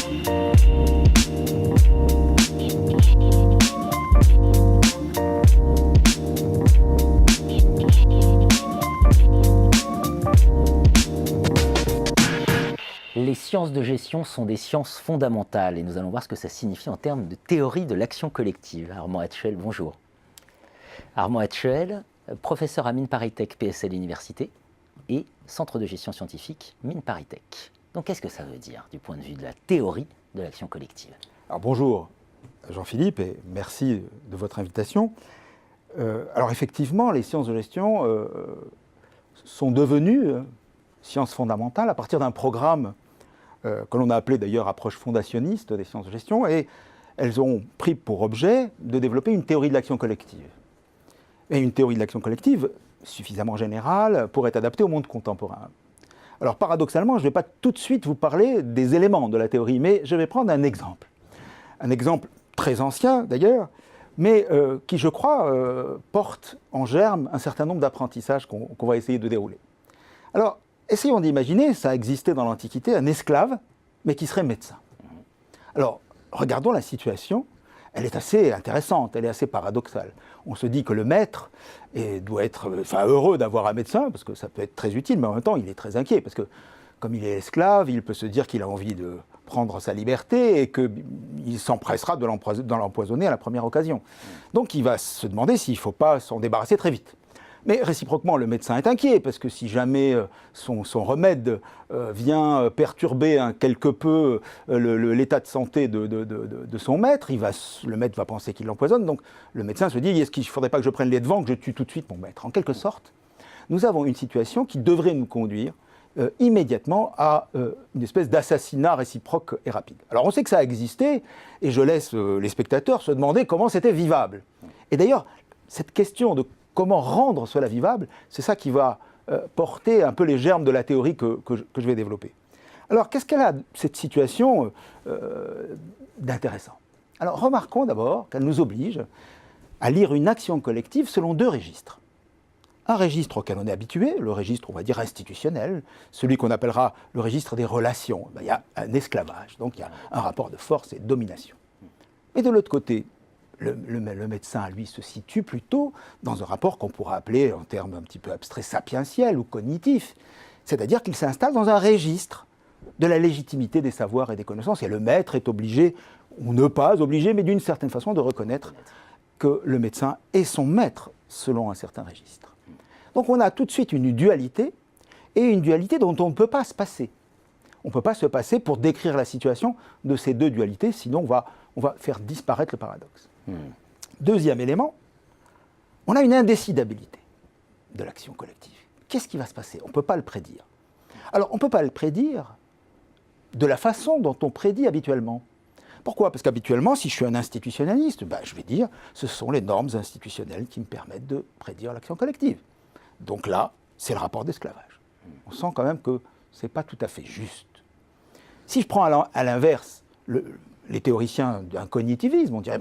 Les sciences de gestion sont des sciences fondamentales et nous allons voir ce que ça signifie en termes de théorie de l'action collective. Armand Hatchuel, bonjour. Armand Hatchuel, professeur à Mines ParisTech PSL Université et Centre de gestion scientifique Mines ParisTech. Donc qu'est-ce que ça veut dire du point de vue de la théorie de l'action collective? Alors bonjour Jean-Philippe et merci de votre invitation. Alors effectivement, les sciences de gestion sont devenues sciences fondamentales à partir d'un programme que l'on a appelé d'ailleurs approche fondationniste des sciences de gestion, et elles ont pris pour objet de développer une théorie de l'action collective. Et une théorie de l'action collective suffisamment générale pour être adaptée au monde contemporain. Alors paradoxalement, je ne vais pas tout de suite vous parler des éléments de la théorie, mais je vais prendre un exemple très ancien d'ailleurs, mais qui je crois porte en germe un certain nombre d'apprentissages qu'on va essayer de dérouler. Alors, essayons d'imaginer, ça existait dans l'Antiquité, un esclave, mais qui serait médecin. Alors, regardons la situation, elle est assez intéressante, elle est assez paradoxale. On se dit que le maître doit être heureux d'avoir un médecin, parce que ça peut être très utile, mais en même temps, il est très inquiet, parce que comme il est esclave, il peut se dire qu'il a envie de prendre sa liberté et qu'il s'empressera de l'empoisonner à la première occasion. Donc il va se demander s'il ne faut pas s'en débarrasser très vite. Mais réciproquement, le médecin est inquiet, parce que si jamais son remède vient perturber quelque peu l'état de santé de son maître, le maître va penser qu'il l'empoisonne, donc le médecin se dit « est-ce qu'il ne faudrait pas que je prenne les devants, que je tue tout de suite mon maître ?» En quelque sorte, nous avons une situation qui devrait nous conduire immédiatement à une espèce d'assassinat réciproque et rapide. Alors on sait que ça a existé, et je laisse les spectateurs se demander comment c'était vivable. Et d'ailleurs, cette question de comment rendre cela vivable, c'est ça qui va porter un peu les germes de la théorie que je vais développer. Alors, qu'est-ce qu'elle a, cette situation d'intéressant? Alors, remarquons d'abord qu'elle nous oblige à lire une action collective selon deux registres. Un registre auquel on est habitué, le registre, on va dire, institutionnel, celui qu'on appellera le registre des relations. Il y a un esclavage, donc il y a un rapport de force et de domination. Et de l'autre côté, le médecin, lui, se situe plutôt dans un rapport qu'on pourra appeler, en termes un petit peu abstraits, sapientiel ou cognitif. C'est-à-dire qu'il s'installe dans un registre de la légitimité des savoirs et des connaissances. Et le maître est obligé, ou ne pas obligé, mais d'une certaine façon de reconnaître que le médecin est son maître selon un certain registre. Donc on a tout de suite une dualité, et une dualité dont on ne peut pas se passer. On ne peut pas se passer pour décrire la situation de ces deux dualités, sinon on va faire disparaître le paradoxe. Deuxième élément, on a une indécidabilité de l'action collective. Qu'est-ce qui va se passer? On ne peut pas le prédire. Alors, on ne peut pas le prédire de la façon dont on prédit habituellement. Pourquoi? Parce qu'habituellement, si je suis un institutionnaliste, je vais dire, ce sont les normes institutionnelles qui me permettent de prédire l'action collective. Donc là, c'est le rapport d'esclavage. On sent quand même que ce n'est pas tout à fait juste. Si je prends à l'inverse les théoriciens d'un cognitivisme, on dirait,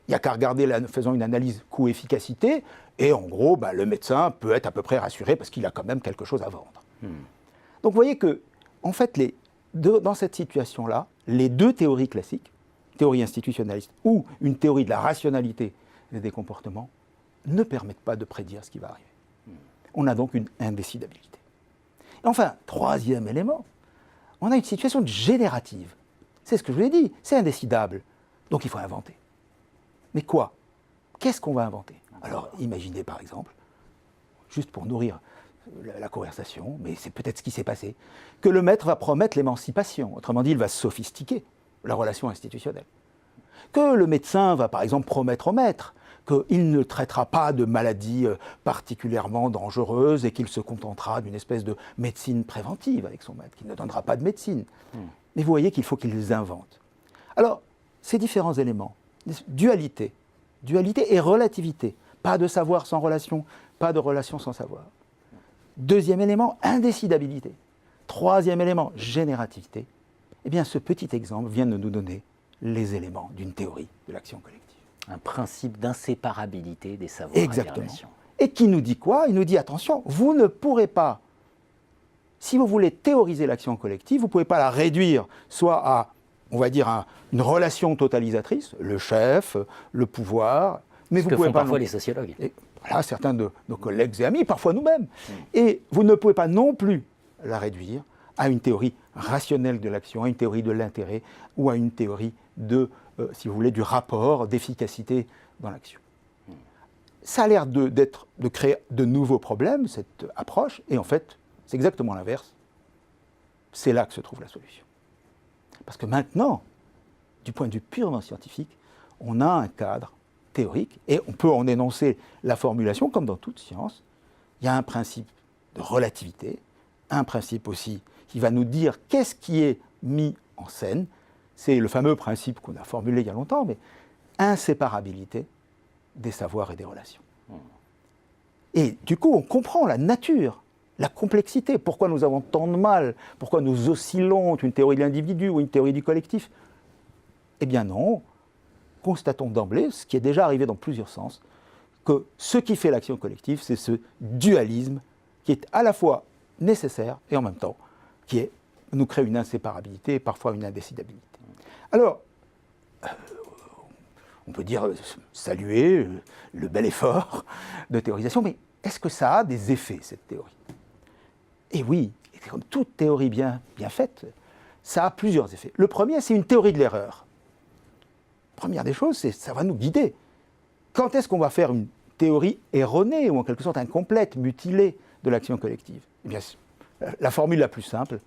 il n'y a qu'à regarder, faisant une analyse coût-efficacité, et en gros, le médecin peut être à peu près rassuré parce qu'il a quand même quelque chose à vendre. Donc vous voyez que, en fait, dans cette situation-là, les deux théories classiques, théorie institutionnaliste ou une théorie de la rationalité des comportements, ne permettent pas de prédire ce qui va arriver. On a donc une indécidabilité. Et enfin, troisième élément, on a une situation générative. C'est ce que je vous ai dit, c'est indécidable. Donc il faut inventer. Mais quoi? Qu'est-ce qu'on va inventer? Alors imaginez par exemple, juste pour nourrir la conversation, mais c'est peut-être ce qui s'est passé, que le maître va promettre l'émancipation. Autrement dit, il va sophistiquer la relation institutionnelle. Que le médecin va par exemple promettre au maître qu'il ne traitera pas de maladies particulièrement dangereuses et qu'il se contentera d'une espèce de médecine préventive avec son maître, qu'il ne donnera pas de médecine. Mais vous voyez qu'il faut qu'il les invente. Alors, ces différents éléments, dualité et relativité, pas de savoir sans relation, pas de relation sans savoir. Deuxième élément, indécidabilité. Troisième élément, générativité. Eh bien, ce petit exemple vient de nous donner les éléments d'une théorie de l'action collective. Un principe d'inséparabilité des savoirs et des relations. Et qui nous dit quoi? Il nous dit, attention, vous ne pourrez pas, si vous voulez théoriser l'action collective, vous ne pouvez pas la réduire soit à on va dire, une relation totalisatrice, le chef, le pouvoir. Mais Ce que font parfois les sociologues. Et voilà, certains de nos collègues et amis, parfois nous-mêmes. Et vous ne pouvez pas non plus la réduire à une théorie rationnelle de l'action, à une théorie de l'intérêt ou à une théorie de, si vous voulez, du rapport d'efficacité dans l'action. Ça a l'air de créer de nouveaux problèmes, cette approche, et en fait, c'est exactement l'inverse. C'est là que se trouve la solution. Parce que maintenant, du point de vue purement scientifique, on a un cadre théorique, et on peut en énoncer la formulation, comme dans toute science. Il y a un principe de relativité, un principe aussi qui va nous dire qu'est-ce qui est mis en scène. C'est le fameux principe qu'on a formulé il y a longtemps, mais inséparabilité des savoirs et des relations. Et du coup, on comprend la nature, la complexité, pourquoi nous avons tant de mal, pourquoi nous oscillons entre une théorie de l'individu ou une théorie du collectif. Eh bien non, constatons d'emblée, ce qui est déjà arrivé dans plusieurs sens, que ce qui fait l'action collective, c'est ce dualisme qui est à la fois nécessaire et en même temps qui nous crée une inséparabilité et parfois une indécidabilité. Alors, on peut dire saluer le bel effort de théorisation, mais est-ce que ça a des effets, cette théorie? Et oui, comme toute théorie bien faite, ça a plusieurs effets. Le premier, c'est une théorie de l'erreur. Première des choses, ça va nous guider. Quand est-ce qu'on va faire une théorie erronée ou en quelque sorte incomplète, mutilée de l'action collective? Eh bien, la formule la plus simple,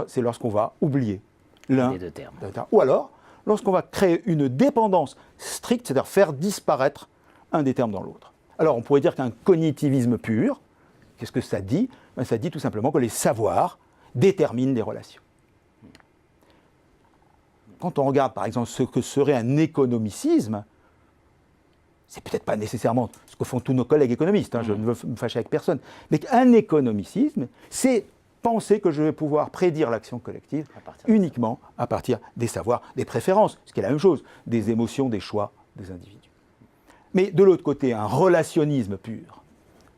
c'est lorsqu'on va oublier l'un des deux termes. Ou alors, lorsqu'on va créer une dépendance stricte, c'est-à-dire faire disparaître un des termes dans l'autre. Alors, on pourrait dire qu'un cognitivisme pur, qu'est-ce que ça dit? Ça dit tout simplement que les savoirs déterminent les relations. Quand on regarde, par exemple, ce que serait un économicisme, c'est peut-être pas nécessairement ce que font tous nos collègues économistes, je ne veux me fâcher avec personne, mais qu'un économicisme, c'est penser que je vais pouvoir prédire l'action collective uniquement à partir des savoirs, des préférences, ce qui est la même chose, des émotions, des choix des individus. Mais de l'autre côté, un relationnisme pur,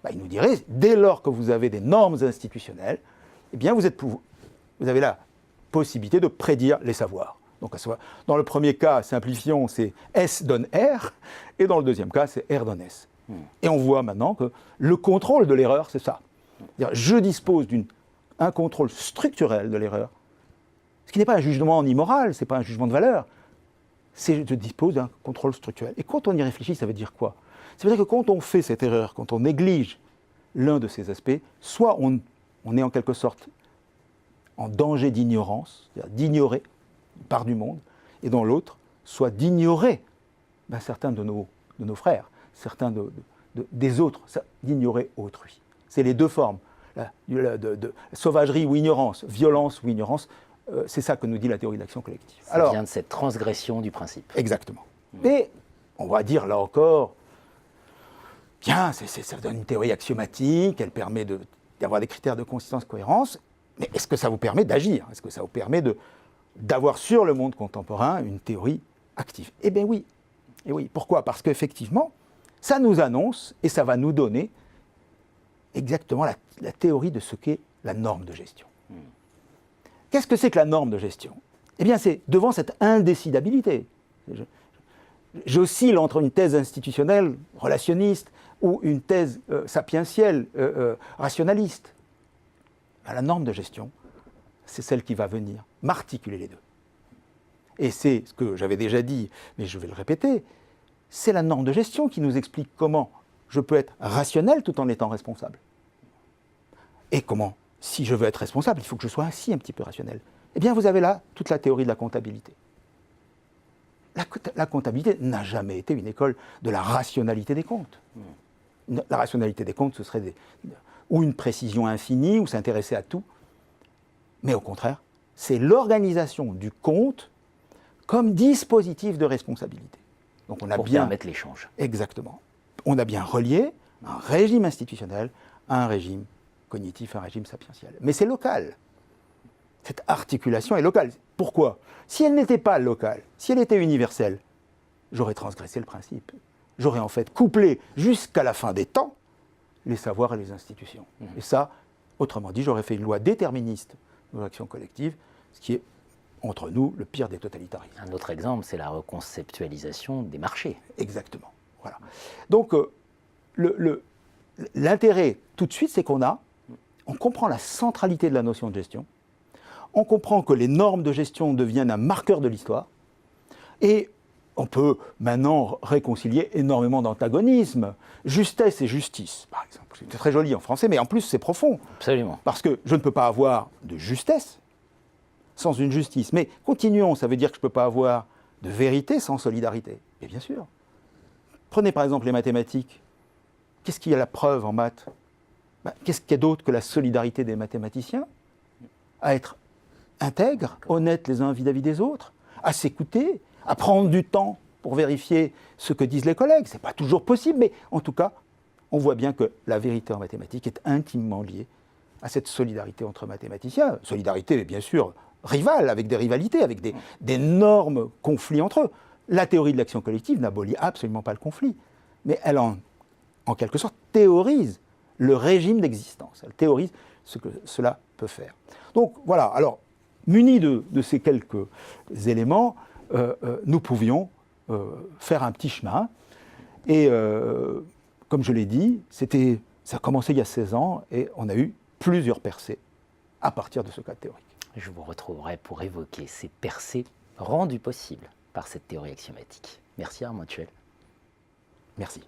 il nous dirait, dès lors que vous avez des normes institutionnelles, eh bien vous avez la possibilité de prédire les savoirs. Donc, dans le premier cas, simplifions, c'est S donne R, et dans le deuxième cas, c'est R donne S. Et on voit maintenant que le contrôle de l'erreur, c'est ça. C'est-à-dire, je dispose d'un contrôle structurel de l'erreur, ce qui n'est pas un jugement ni moral, ce n'est pas un jugement de valeur, je dispose d'un contrôle structurel. Et quand on y réfléchit, ça veut dire quoi? Ça veut dire que quand on fait cette erreur, quand on néglige l'un de ces aspects, soit on est en quelque sorte en danger d'ignorance, c'est-à-dire d'ignorer une part du monde, et dans l'autre, soit d'ignorer certains de nos frères, certains des autres, d'ignorer autrui. C'est les deux formes, de sauvagerie ou ignorance, violence ou ignorance, c'est ça que nous dit la théorie de l'action collective. Ça vient de cette transgression du principe. Exactement. Mais on va dire là encore, bien, ça donne une théorie axiomatique, elle permet d'avoir des critères de consistance, cohérence, mais est-ce que ça vous permet d'agir? Est-ce que ça vous permet d'avoir sur le monde contemporain une théorie active? Eh bien oui. Et oui. Pourquoi? Parce qu'effectivement, ça nous annonce et ça va nous donner exactement la théorie de ce qu'est la norme de gestion. Qu'est-ce que c'est que la norme de gestion? Eh bien, c'est devant cette indécidabilité. J'oscille entre une thèse institutionnelle, relationniste, ou une thèse sapientielle, rationaliste. La norme de gestion, c'est celle qui va venir m'articuler les deux. Et c'est ce que j'avais déjà dit, mais je vais le répéter, c'est la norme de gestion qui nous explique comment je peux être rationnel tout en étant responsable. Et comment, si je veux être responsable, il faut que je sois ainsi un petit peu rationnel. Eh bien, vous avez là toute la théorie de la comptabilité. La comptabilité n'a jamais été une école de la rationalité des comptes. La rationalité des comptes, ce serait ou une précision infinie, ou s'intéresser à tout. Mais au contraire, c'est l'organisation du compte comme dispositif de responsabilité. Donc on a pour bien permettre l'échange. Exactement. On a bien relié un régime institutionnel à un régime cognitif, un régime sapientiel. Mais c'est local. Cette articulation est locale. Pourquoi? Si elle n'était pas locale, si elle était universelle, j'aurais transgressé le principe. J'aurais en fait couplé jusqu'à la fin des temps les savoirs et les institutions. Et ça, autrement dit, j'aurais fait une loi déterministe de l'action collective, ce qui est, entre nous le pire des totalitarismes. Un autre exemple, c'est la reconceptualisation des marchés. Exactement. Voilà. Donc, l'intérêt, tout de suite, c'est on comprend la centralité de la notion de gestion, on comprend que les normes de gestion deviennent un marqueur de l'histoire, et on peut maintenant réconcilier énormément d'antagonismes, justesse et justice, par exemple. C'est très joli en français, mais en plus c'est profond. Absolument. Parce que je ne peux pas avoir de justesse sans une justice. Mais continuons, ça veut dire que je ne peux pas avoir de vérité sans solidarité. Et bien sûr. Prenez par exemple les mathématiques. Qu'est-ce qu'il y a la preuve en maths? Qu'est-ce qu'il y a d'autre que la solidarité des mathématiciens? À être intègres, honnêtes les uns vis-à-vis des autres, à s'écouter, à prendre du temps pour vérifier ce que disent les collègues. Ce n'est pas toujours possible, mais en tout cas, on voit bien que la vérité en mathématiques est intimement liée à cette solidarité entre mathématiciens. Solidarité, bien sûr, rivale, avec des rivalités, avec d'énormes conflits entre eux. La théorie de l'action collective n'abolit absolument pas le conflit, mais elle en quelque sorte théorise le régime d'existence. Elle théorise ce que cela peut faire. Donc voilà, alors, munis de ces quelques éléments, nous pouvions faire un petit chemin. Et comme je l'ai dit, ça a commencé il y a 16 ans et on a eu plusieurs percées à partir de ce cadre théorique. Je vous retrouverai pour évoquer ces percées rendues possibles par cette théorie axiomatique. Merci Armand Tuel. Merci.